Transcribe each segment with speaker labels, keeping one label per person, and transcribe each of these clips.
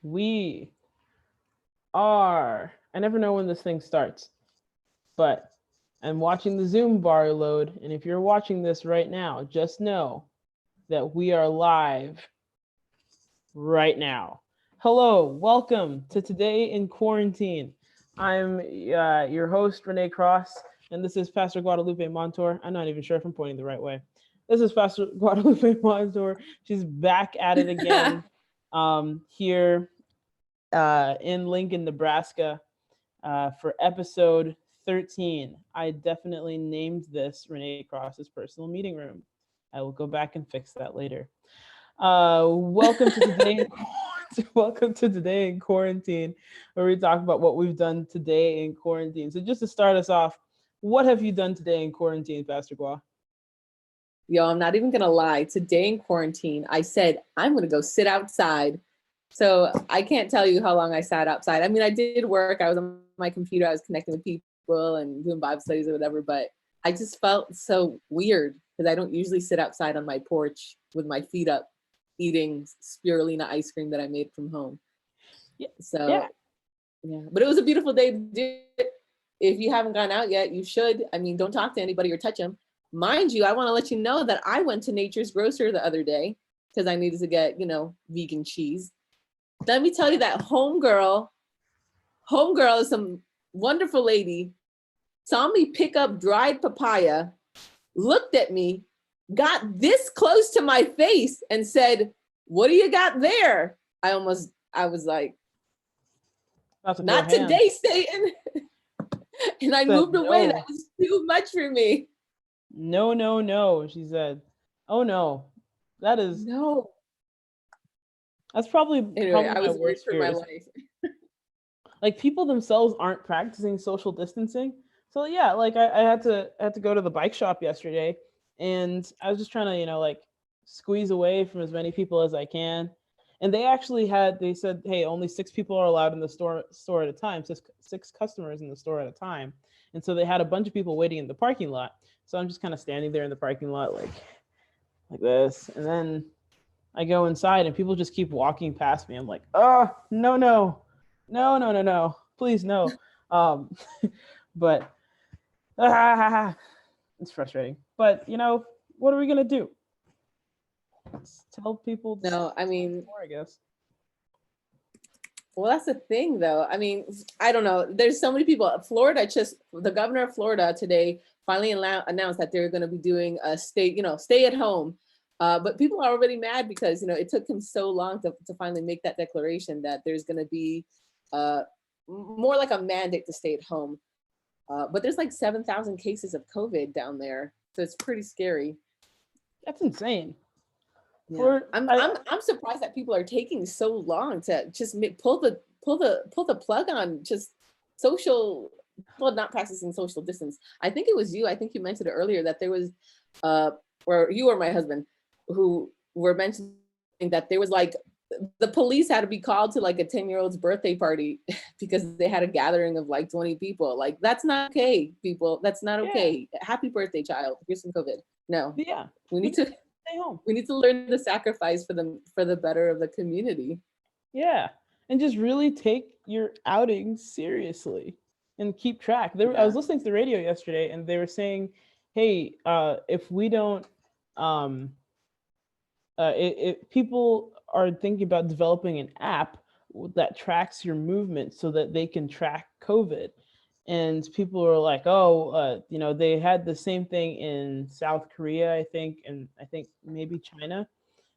Speaker 1: We are, I never know when this thing starts, but I'm watching the Zoom bar load. And if you're watching this right now, just know that we are live right now. Hello, welcome to Today in Quarantine. I'm your host, Renae Cross, and this is Pastor Guadalupe Montour. I'm not even sure if I'm pointing the right way. This is Pastor Guadalupe Montour. She's back at it again here in Lincoln, Nebraska for episode 13. I definitely named this Renae Cross's personal meeting room. I will go back and fix that later. Welcome to today. Welcome to Today in Quarantine, where we talk about what we've done today in quarantine. So just to start us off, what have you done today in quarantine, Pastor Gua?
Speaker 2: Yo, I'm not even gonna lie. Today in quarantine, I said I'm gonna go sit outside. So I can't tell you how long I sat outside. I mean, I did work. I was on my computer. I was connecting with people and doing Bible studies or whatever. But I just felt so weird because I don't usually sit outside on my porch with my feet up, eating spirulina ice cream that I made from home.
Speaker 1: Yeah.
Speaker 2: But it was a beautiful day to do it. If you haven't gone out yet, you should. I mean, don't talk to anybody or touch them. Mind you, I want to let you know that I went to Nature's Grocer the other day because I needed to get, vegan cheese. Let me tell you that homegirl is some wonderful lady, saw me pick up dried papaya, looked at me, got this close to my face and said, "What do you got there?" I was like, "Not today, Satan." And I moved away. No. That was too much for me.
Speaker 1: No, she said. Oh no. That's probably
Speaker 2: I was worried for my life.
Speaker 1: Like people themselves aren't practicing social distancing. So yeah, like I had to go to the bike shop yesterday, and I was just trying to, like squeeze away from as many people as I can. And they said, hey, only 6 people are allowed in the store at a time, six customers in the store at a time. And so they had a bunch of people waiting in the parking lot. So I'm just kind of standing there in the parking lot like this. And then I go inside and people just keep walking past me. I'm like, oh, no. Please, no. But it's frustrating. But, what are we going to do? Let's tell people.
Speaker 2: No, I mean,
Speaker 1: more, I guess.
Speaker 2: Well, that's the thing, though. I mean, I don't know. There's so many people. The governor of Florida today finally announced that they're going to be doing a stay at home. But people are already mad because, it took him so long to finally make that declaration that there's going to be more like a mandate to stay at home. But there's like 7,000 cases of COVID down there. So it's pretty scary.
Speaker 1: That's insane.
Speaker 2: Yeah. I'm surprised that people are taking so long to just pull the plug on just not practicing social distance. I think it was you. I think you mentioned it earlier that there was, or you or my husband, who were mentioning that there was like the police had to be called to like a 10-year-old's birthday party because they had a gathering of like 20 people. Like that's not okay, people. That's not okay. Yeah. Happy birthday, child. Here's some COVID. No.
Speaker 1: Yeah.
Speaker 2: We need to stay home. We need to learn the sacrifice for the better of the community.
Speaker 1: Yeah. And just really take your outings seriously and keep track. I was listening to the radio yesterday and they were saying, hey, if we don't, if people are thinking about developing an app that tracks your movement so that they can track COVID. And people are like, they had the same thing in South Korea, I think, and I think maybe China,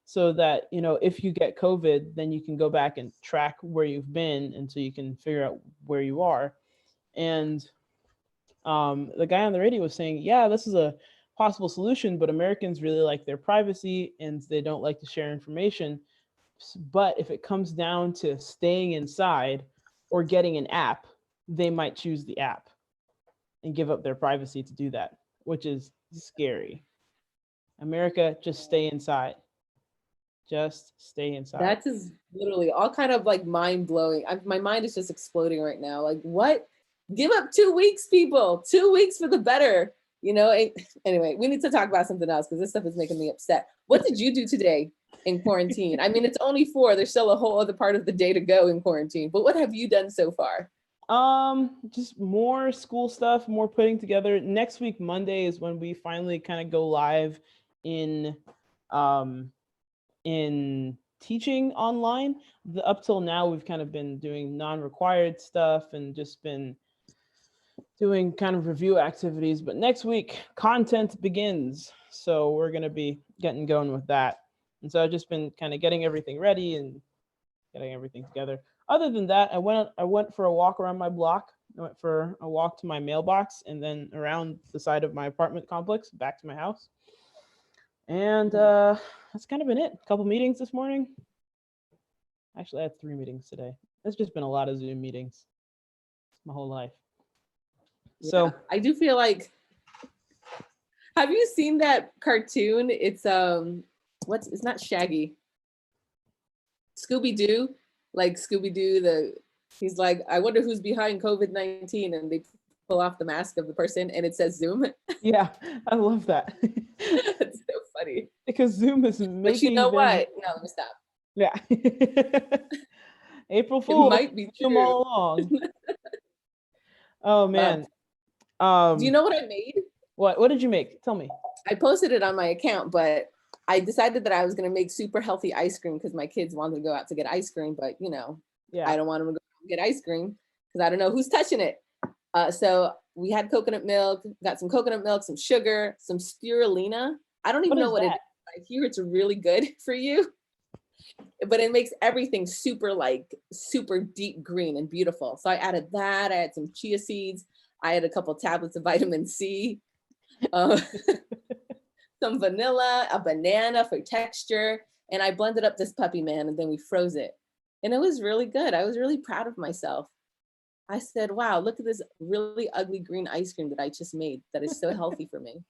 Speaker 1: so that, if you get COVID, then you can go back and track where you've been, and so you can figure out where you are. And the guy on the radio was saying, yeah, this is a possible solution, but Americans really like their privacy and they don't like to share information. But if it comes down to staying inside or getting an app, they might choose the app and give up their privacy to do that, which is scary. America, just stay inside. Just stay inside.
Speaker 2: That is literally all kind of like mind blowing. My mind is just exploding right now. Like what? Give up 2 weeks, people. 2 weeks for the better. Anyway, we need to talk about something else because this stuff is making me upset. What did you do today? in quarantine? I mean, it's only 4. There's still a whole other part of the day to go in quarantine. But what have you done so far?
Speaker 1: Just more school stuff, more putting together. Next week, Monday, is when we finally kind of go live in um in teaching online. Up till now, we've kind of been doing non-required stuff and just been doing kind of review activities. But next week, content begins. So we're going to be getting going with that. And so I've just been kind of getting everything ready and getting everything together. Other than that, I went for a walk around my block. I went for a walk to my mailbox and then around the side of my apartment complex back to my house. And that's kind of been it. A couple meetings this morning. Actually, I had 3 meetings today. It's just been a lot of Zoom meetings my whole life. So
Speaker 2: yeah, I do feel like, have you seen that cartoon? It's it's not Shaggy. Scooby-Doo, like Scooby-Doo, he's like, I wonder who's behind COVID-19, and they pull off the mask of the person and it says Zoom.
Speaker 1: yeah, I love that.
Speaker 2: It's so funny.
Speaker 1: Because Zoom is making
Speaker 2: But you know what? No, let me stop.
Speaker 1: Yeah. April Fool.
Speaker 2: It might be
Speaker 1: Zoom
Speaker 2: true.
Speaker 1: all along. Oh man.
Speaker 2: Do you know what I made?
Speaker 1: What did you make? Tell me.
Speaker 2: I posted it on my account, but I decided that I was going to make super healthy ice cream because my kids wanted to go out to get ice cream, but
Speaker 1: Yeah.
Speaker 2: I don't want them to go get ice cream because I don't know who's touching it. So we had coconut milk, got some coconut milk, some sugar, some spirulina. I don't even know what it is. I hear it's really good for you, but it makes everything super deep green and beautiful. So I added that. I had some chia seeds. I had a couple tablets of vitamin C. Some vanilla, a banana for texture, and I blended up this puppy, man, and then we froze it. And it was really good. I was really proud of myself. I said, wow, look at this really ugly green ice cream that I just made that is so healthy for me.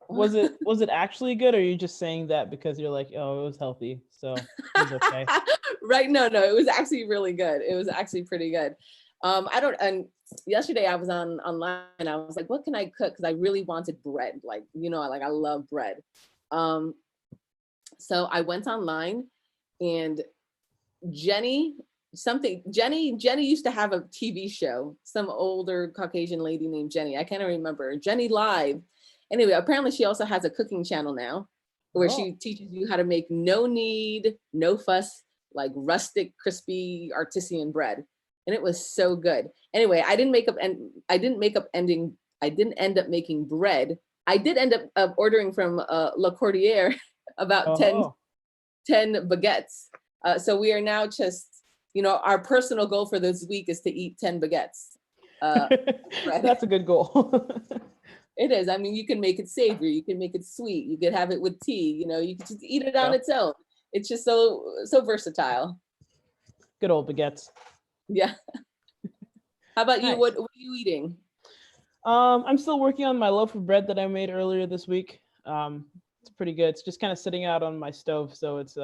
Speaker 1: Was it actually good, or are you just saying that because you're like, oh, it was healthy, so it was okay?
Speaker 2: Right, no, it was actually really good. It was actually pretty good. And yesterday I was online. I was like, what can I cook? Because I really wanted bread. I love bread. So I went online, and Jenny used to have a TV show, some older Caucasian lady named Jenny. I can't remember. Jenny Live. Anyway, apparently she also has a cooking channel now where she teaches you how to make no knead, no fuss, like rustic, crispy, artisan bread. And it was so good. Anyway, I didn't end up making bread. I did end up ordering from La Cordiere about 10 baguettes. So we are now just, our personal goal for this week is to eat 10 baguettes.
Speaker 1: That's a good goal.
Speaker 2: It is. I mean, you can make it savory, you can make it sweet, you could have it with tea, you can just eat it on its own. It's just so versatile.
Speaker 1: Good old baguettes.
Speaker 2: Yeah. How about you?
Speaker 1: Nice.
Speaker 2: What are you eating?
Speaker 1: I'm still working on my loaf of bread that I made earlier this week. It's pretty good. It's just kind of sitting out on my stove, so it's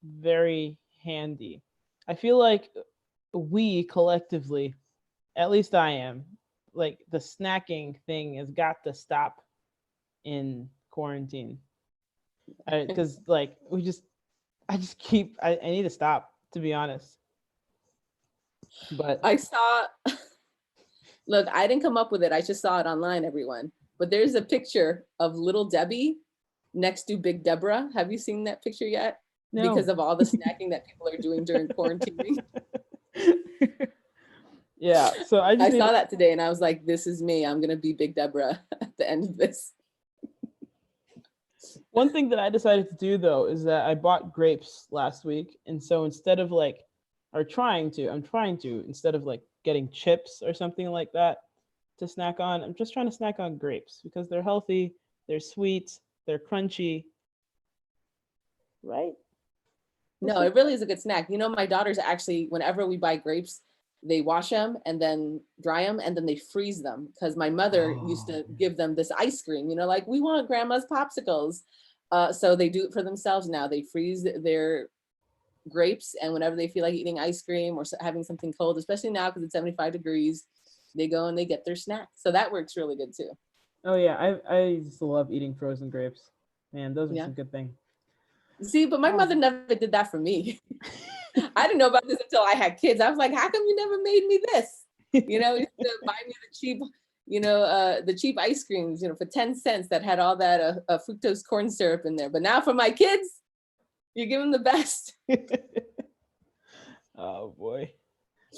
Speaker 1: very handy. I feel like we collectively, at least I am, like the snacking thing has got to stop in quarantine. Because I need to stop, to be honest. But
Speaker 2: I saw, look, I didn't come up with it. I just saw it online, everyone. But there's a picture of Little Debbie next to Big Deborah. Have you seen that picture yet? No. Because of all the snacking that people are doing during quarantine.
Speaker 1: Yeah, so I
Speaker 2: saw that today and I was like, this is me. I'm going to be Big Deborah at the end of this.
Speaker 1: One thing that I decided to do, though, is that I bought grapes last week. And so instead of I'm trying to, instead of getting chips or something like that to snack on, I'm just trying to snack on grapes because they're healthy, they're sweet, they're crunchy. Right?
Speaker 2: No, it really is a good snack. My daughters actually, whenever we buy grapes, they wash them and then dry them and then they freeze them because my mother used to give them this ice cream, like we want grandma's popsicles. So they do it for themselves now. They freeze their grapes, and whenever they feel like eating ice cream or having something cold, especially now because it's 75 degrees, they go and they get their snack. So that works really good too.
Speaker 1: Oh yeah, I just love eating frozen grapes. Man, those are some good things.
Speaker 2: See, but my mother never did that for me. I didn't know about this until I had kids. I was like, how come you never made me this? You know, you used to buy me the cheap, the cheap ice creams, for 10 cents that had all that fructose corn syrup in there. But now for my kids, you give them the best.
Speaker 1: Oh boy.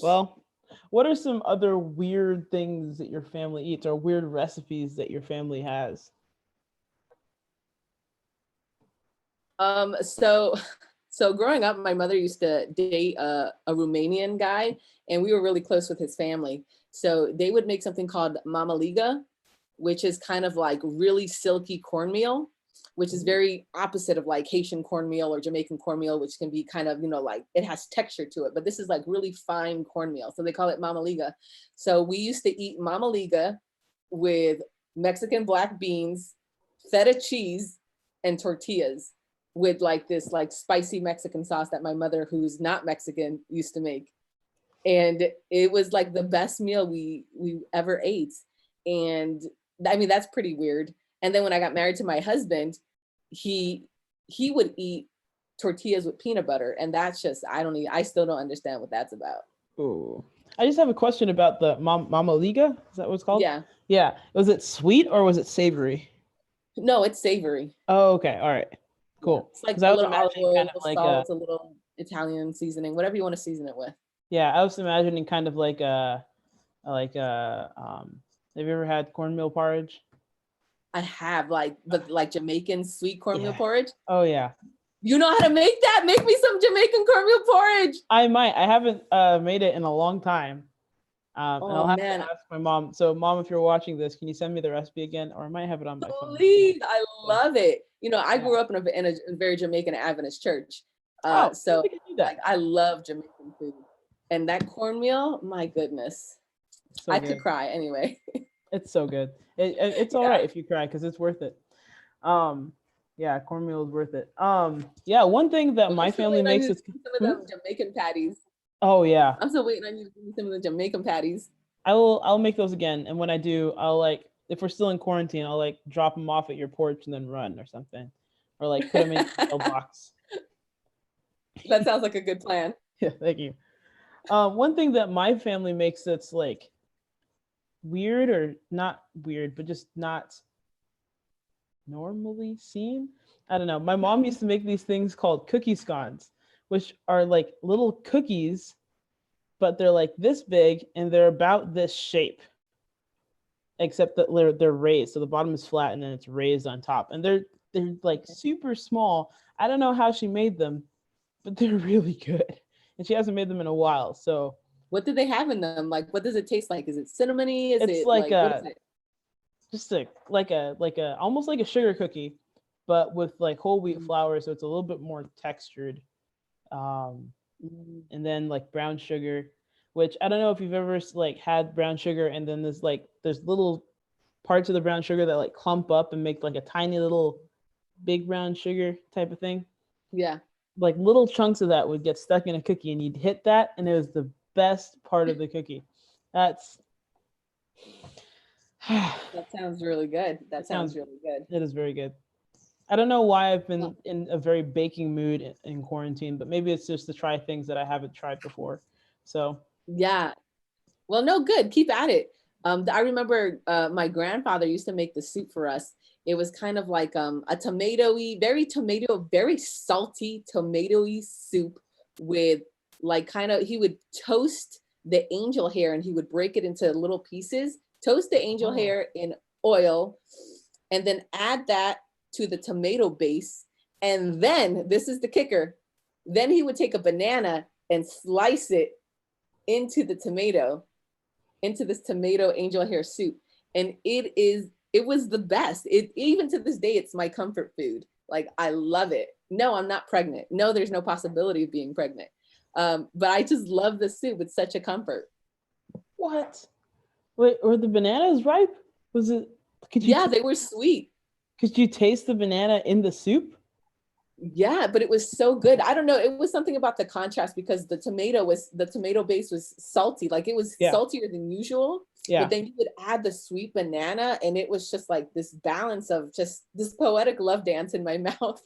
Speaker 1: Well, what are some other weird things that your family eats, or weird recipes that your family has?
Speaker 2: So growing up, my mother used to date a Romanian guy, and we were really close with his family. So they would make something called mamaliga, which is kind of like really silky cornmeal, which is very opposite of like Haitian cornmeal or Jamaican cornmeal, which can be kind of, like it has texture to it, but this is like really fine cornmeal. So they call it mamaliga. So we used to eat mamaliga with Mexican black beans, feta cheese, and tortillas, with like this like spicy Mexican sauce that my mother, who's not Mexican, used to make. And it was like the best meal we ever ate. And I mean, that's pretty weird. And then when I got married to my husband, he would eat tortillas with peanut butter. And that's just, I still don't understand what that's about.
Speaker 1: Oh, I just have a question about the Mama Liga. Is that what it's called?
Speaker 2: Yeah.
Speaker 1: Yeah. Was it sweet or was it savory?
Speaker 2: No, it's savory.
Speaker 1: Oh, okay. All right. Cool.
Speaker 2: It's like
Speaker 1: I
Speaker 2: a
Speaker 1: was
Speaker 2: little olive
Speaker 1: imagining
Speaker 2: oil,
Speaker 1: kind of like
Speaker 2: salt, a little Italian seasoning, whatever you want to season it with.
Speaker 1: Yeah, I was imagining kind of like have you ever had cornmeal porridge?
Speaker 2: I have like Jamaican sweet cornmeal porridge.
Speaker 1: Oh yeah.
Speaker 2: You know how to make that? Make me some Jamaican cornmeal porridge.
Speaker 1: I might. I haven't made it in a long time. And I'll have to ask my mom. So mom, if you're watching this, can you send me the recipe again? Or I might have it on my phone.
Speaker 2: Please, I love it. I grew up in a very Jamaican Adventist church. So like, I love Jamaican food. And that cornmeal, my goodness. So I could cry anyway.
Speaker 1: It's so good. It's all right if you cry, because it's worth it. Yeah, cornmeal is worth it. Yeah, one thing that my family makes is
Speaker 2: some of them Jamaican patties.
Speaker 1: Oh yeah.
Speaker 2: I'm still waiting on you to give me some of the Jamaican patties.
Speaker 1: I'll make those again, and when I do, I'll like, if we're still in quarantine, I'll like drop them off at your porch and then run or something, or like put them in a mailbox.
Speaker 2: That sounds like a good plan.
Speaker 1: Yeah, thank you. One thing that my family makes that's like weird, or not weird, but just not normally seen. I don't know. My mom used to make these things called cookie scones, which are like little cookies, but they're like this big and they're about this shape, except that they're raised. So the bottom is flat and then it's raised on top. And they're like super small. I don't know how she made them, but they're really good. And she hasn't made them in a while. So
Speaker 2: what do they have in them? Like, what does it taste like? Is it cinnamony? Is it
Speaker 1: like
Speaker 2: what is it?
Speaker 1: Just like a almost like a sugar cookie, but with like whole wheat flour, so it's a little bit more textured. And then like brown sugar, which I don't know if you've ever like had brown sugar, and then there's little parts of the brown sugar that like clump up and make like a tiny little big brown sugar type of thing.
Speaker 2: Yeah.
Speaker 1: Like little chunks of that would get stuck in a cookie, and you'd hit that, and it was the best part of the cookie. That
Speaker 2: sounds really good. That sounds really good.
Speaker 1: It is very good. I don't know why I've been in a very baking mood in quarantine, but maybe it's just to try things that I haven't tried before. So
Speaker 2: yeah. Well, no, good. Keep at it. I remember my grandfather used to make the soup for us. It was kind of like a tomatoey, very salty tomatoey soup with like he would toast the angel hair and he would break it into little pieces, toast the angel hair in oil, and then add that to the tomato base. And then, this is the kicker, then he would take a banana and slice it into this tomato angel hair soup. And it was the best. Even to this day, it's my comfort food. Like, I love it. No, I'm not pregnant. No, there's no possibility of being pregnant. But I just love the soup. It's such a comfort.
Speaker 1: What? Wait, were the bananas ripe? Was it?
Speaker 2: They were sweet.
Speaker 1: Could you taste the banana in the soup?
Speaker 2: Yeah, but it was so good. I don't know. It was something about the contrast, because the tomato base was salty. Like, it was saltier than usual. Yeah. But then you would add the sweet banana, and it was just like this balance of just this poetic love dance in my mouth.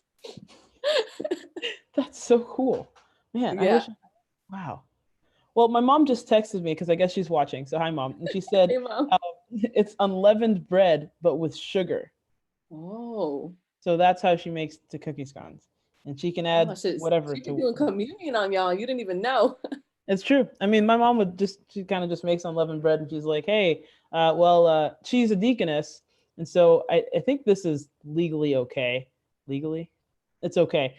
Speaker 1: That's so cool. Man, I
Speaker 2: Yeah.
Speaker 1: wish. Wow. Well, my mom just texted me because I guess she's watching. So hi, mom. And she said
Speaker 2: Hey, mom.
Speaker 1: it's unleavened bread but with sugar.
Speaker 2: Oh.
Speaker 1: So that's how she makes the cookie scones, and she can
Speaker 2: Oh,
Speaker 1: add whatever
Speaker 2: she be
Speaker 1: to.
Speaker 2: doing communion on y'all. You didn't even know.
Speaker 1: It's true. I mean, my mom would she kind of just makes unleavened bread, and she's like, hey, she's a deaconess, and so I think this is legally okay. Legally, it's okay.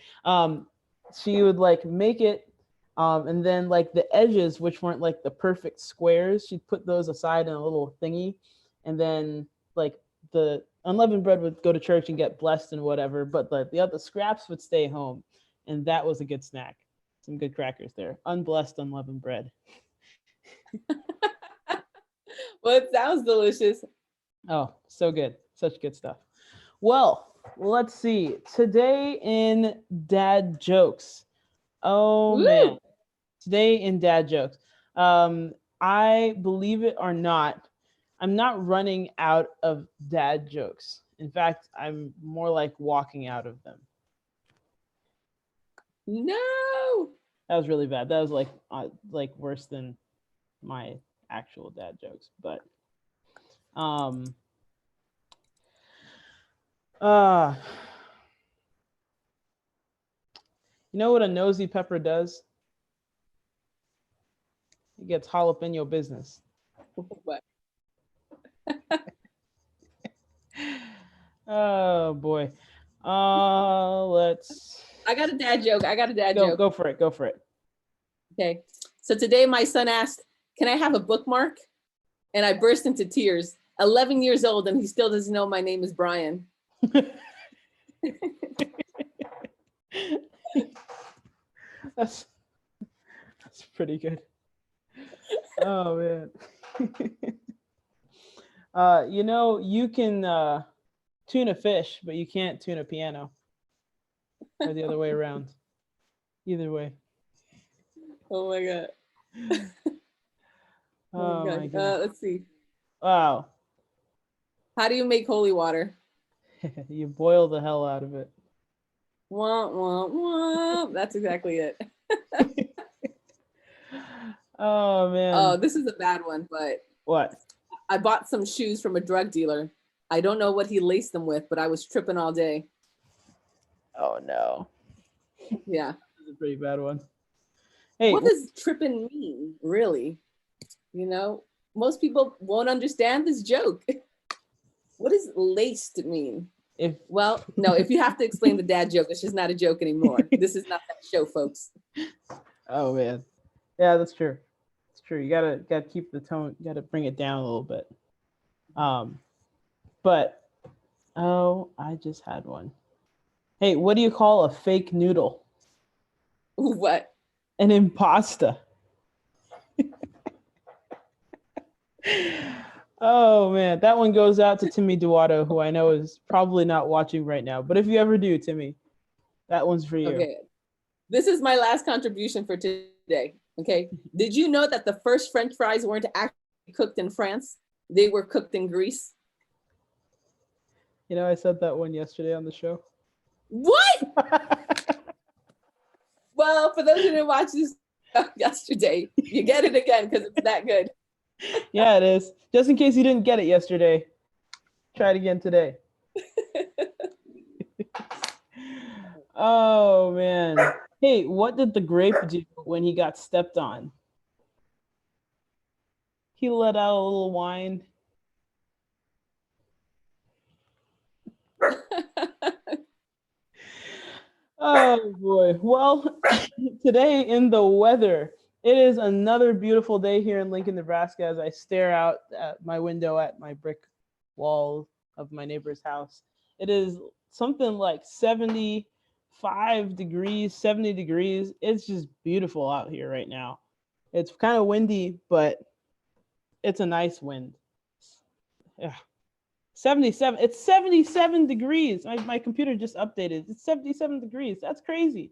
Speaker 1: She would like make it, and then like the edges, which weren't like the perfect squares, she'd put those aside in a little thingy, and then like the unleavened bread would go to church and get blessed and whatever, but the other scraps would stay home, and that was a good snack. Some good crackers there. Unblessed unleavened bread.
Speaker 2: Well, it sounds delicious.
Speaker 1: Oh, so good. Such good stuff. Well, let's see. Today in dad jokes. Oh man.
Speaker 2: Woo!
Speaker 1: Today in dad jokes. I believe it or not, I'm not running out of dad jokes. In fact, I'm more like walking out of them.
Speaker 2: No.
Speaker 1: That was really bad. That was like worse than my actual dad jokes, but um uh you know what a nosy pepper does? It gets all up in your business.
Speaker 2: What?
Speaker 1: Oh boy. Let's
Speaker 2: I got a dad joke. I got a dad
Speaker 1: go
Speaker 2: joke.
Speaker 1: go for it. Go for it.
Speaker 2: Okay. So today my son asked, "Can I have a bookmark?" And I burst into tears. 11 years old, and he still doesn't know my name is Brian.
Speaker 1: that's that's pretty good. Oh man. You can tune a fish, but you can't tune a piano. Or the other way around. Either way.
Speaker 2: Oh my God. Oh
Speaker 1: Oh
Speaker 2: my
Speaker 1: my
Speaker 2: God.
Speaker 1: god.
Speaker 2: Let's see.
Speaker 1: Wow.
Speaker 2: How do you make holy water?
Speaker 1: You boil the hell out of it.
Speaker 2: Wah, wah, wah. That's exactly it.
Speaker 1: Oh
Speaker 2: Oh,
Speaker 1: man.
Speaker 2: this is a bad one, but
Speaker 1: What?
Speaker 2: I bought some shoes from a drug dealer. I don't know what he laced them with, but I was tripping all day.
Speaker 1: Oh no.
Speaker 2: Yeah.
Speaker 1: That's a pretty bad one. Hey,
Speaker 2: What does tripping mean, really? You know, most people won't understand this joke. What does laced mean?
Speaker 1: if
Speaker 2: Well, no, if you have to explain the dad joke, it's just not a joke anymore. This is not that show, folks.
Speaker 1: oh man. Yeah, that's true. It's true. You gotta keep the tone, you gotta bring it down a little bit. Um but oh, I just had one. Hey, what do you call a fake noodle?
Speaker 2: What?
Speaker 1: An impasta. Oh man, that one goes out to Timmy Duato, who I know is probably not watching right now. But if you ever do, Timmy, that one's for you.
Speaker 2: Okay. This is my last contribution for today. Okay. Did you know that the first French fries weren't actually cooked in France? They were cooked in Greece.
Speaker 1: You know, I said that one yesterday on the show.
Speaker 2: What? Well, for those who didn't watch this yesterday, you get it again because it's that good.
Speaker 1: Yeah, it is. Just in case you didn't get it yesterday, try it again today. Oh man. Hey, what did the grape do when he got stepped on? He let out a little whine. Oh boy. Well, today in the weather, it is another beautiful day here in Lincoln, Nebraska as I stare out at my window at my brick wall of my neighbor's house. It is something like 75 degrees, 70 degrees. It's just beautiful out here right now. It's kind of windy, but it's a nice wind. Yeah. 77. It's 77 degrees. My computer just updated. It's 77 degrees. That's crazy.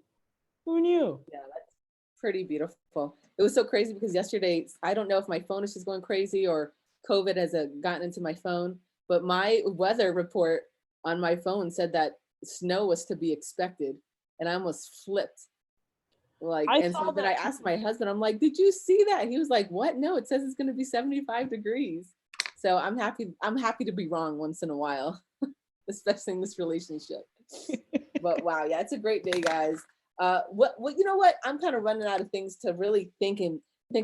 Speaker 1: Who knew?
Speaker 2: Yeah, that's pretty beautiful. It was so crazy because yesterday, I don't know if my phone is just going crazy or COVID has gotten into my phone, but my weather report on my phone said that snow was to be expected. and I almost flipped. Like,
Speaker 1: I
Speaker 2: and
Speaker 1: saw
Speaker 2: so then I
Speaker 1: that
Speaker 2: asked my husband, I'm like, did you see that? He was like, what? No, it says it's going to be 75 degrees. So I'm happy to be wrong once in a while, especially in this relationship. But wow, yeah, it's a great day, guys. What you know what? I'm kind of running out of things to really think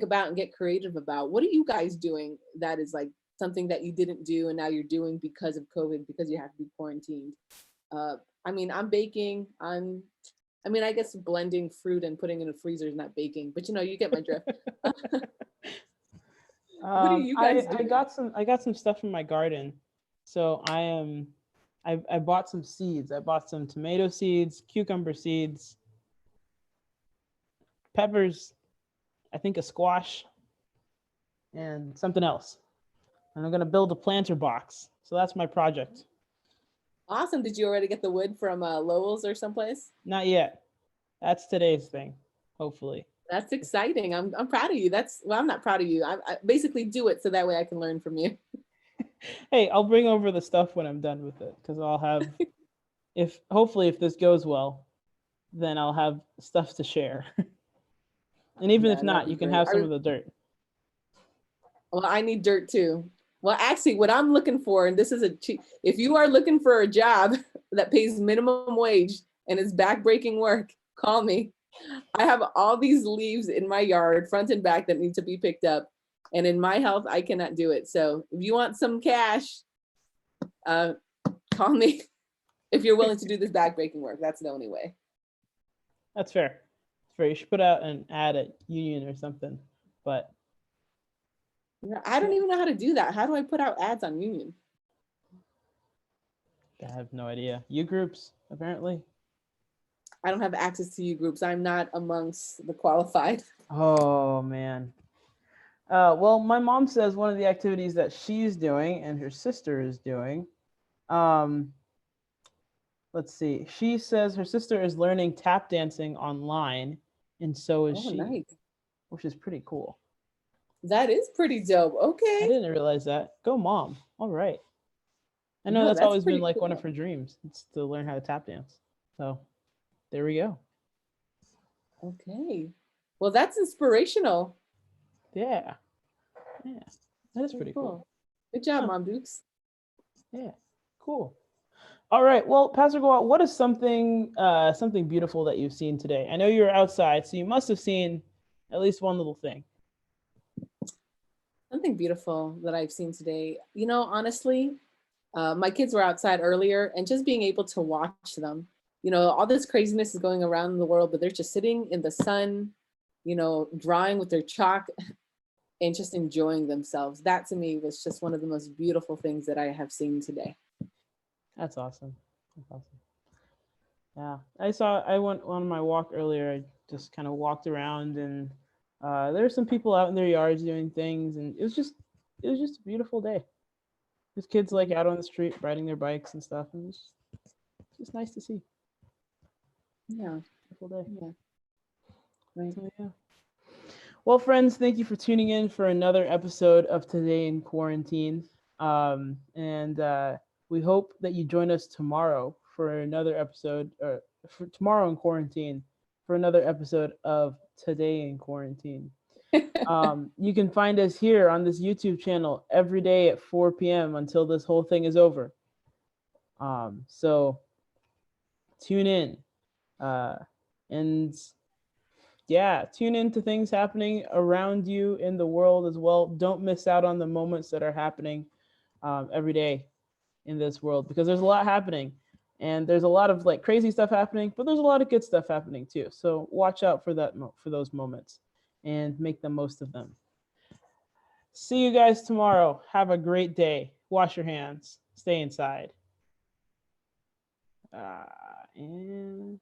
Speaker 2: about and get creative about. What are you guys doing that is like something that you didn't do and now you're doing because of COVID, because you have to be quarantined? I mean, I'm baking. I guess blending fruit and putting in a freezer is not baking, but you know, you get my drift. What are you guys doing?
Speaker 1: I got some stuff from my garden. So I bought some seeds. I bought some tomato seeds, cucumber seeds, peppers, I think a squash, and something else. And I'm gonna build a planter box. So that's my project.
Speaker 2: Awesome. Did you already get the wood from Lowell's or someplace?
Speaker 1: Not yet. That's today's thing, hopefully.
Speaker 2: That's exciting. I'm proud of you. Well, I'm not proud of you. I basically do it so that way I can learn from you.
Speaker 1: Hey, I'll bring over the stuff when I'm done with it, because I'll have, hopefully if this goes well, then I'll have stuff to share. And even
Speaker 2: Yeah,
Speaker 1: if not, you can have some of the dirt.
Speaker 2: Well, I need dirt too. Well, actually, what I'm looking for, and this is if you are looking for a job that pays minimum wage and is backbreaking work, call me. I have all these leaves in my yard, front and back, that need to be picked up. And in my health, I cannot do it. So if you want some cash, call me if you're willing to do this backbreaking work. That's the only way.
Speaker 1: That's fair. It's fair. You should put out an ad at Union or something. But
Speaker 2: I don't even know how to do that. How do I put out ads on Union?
Speaker 1: I have no idea. U groups, apparently.
Speaker 2: I don't have access to U groups. I'm not amongst the qualified.
Speaker 1: Oh, man. Well, my mom says one of the activities that she's doing and her sister is doing, let's see. She says her sister is learning tap dancing online, and so is she,
Speaker 2: nice.
Speaker 1: Which is pretty cool.
Speaker 2: That is pretty dope. Okay.
Speaker 1: I didn't realize that. Go, mom. All right. I know that's always been like
Speaker 2: cool.
Speaker 1: one of her dreams. It's to learn how to tap dance. So there we go.
Speaker 2: Okay. Well, that's inspirational.
Speaker 1: Yeah. Yeah. That is pretty cool.
Speaker 2: Good job, Mom Dukes.
Speaker 1: Yeah. Cool. All right. Well, Pastor Guadalupe, what is something beautiful that you've seen today? I know you were outside, so you must have seen at least one little thing.
Speaker 2: Something beautiful that I've seen today. You know, honestly, my kids were outside earlier, and just being able to watch them. You know, all this craziness is going around in the world, but they're just sitting in the sun, you know, drawing with their chalk and just enjoying themselves. That to me was just one of the most beautiful things that I have seen today.
Speaker 1: That's awesome. That's awesome. Yeah, I went on my walk earlier. I just kind of walked around, and there were some people out in their yards doing things, and it was just a beautiful day. There's kids like out on the street riding their bikes and stuff, and it's just nice to see.
Speaker 2: Yeah,
Speaker 1: beautiful day.
Speaker 2: Yeah. Right.
Speaker 1: So, yeah. Well, friends, thank you for tuning in for another episode of Today in Quarantine. And we hope that you join us tomorrow for another episode, or for tomorrow in quarantine, for another episode of Today in Quarantine. You can find us here on this YouTube channel every day at 4 p.m. until this whole thing is over. So tune in. And yeah, tune into things happening around you in the world as well. Don't miss out on the moments that are happening every day in this world, because there's a lot happening, and there's a lot of like crazy stuff happening, but there's a lot of good stuff happening too. So watch out for for those moments and make the most of them. See you guys tomorrow. Have a great day. Wash your hands. Stay inside. And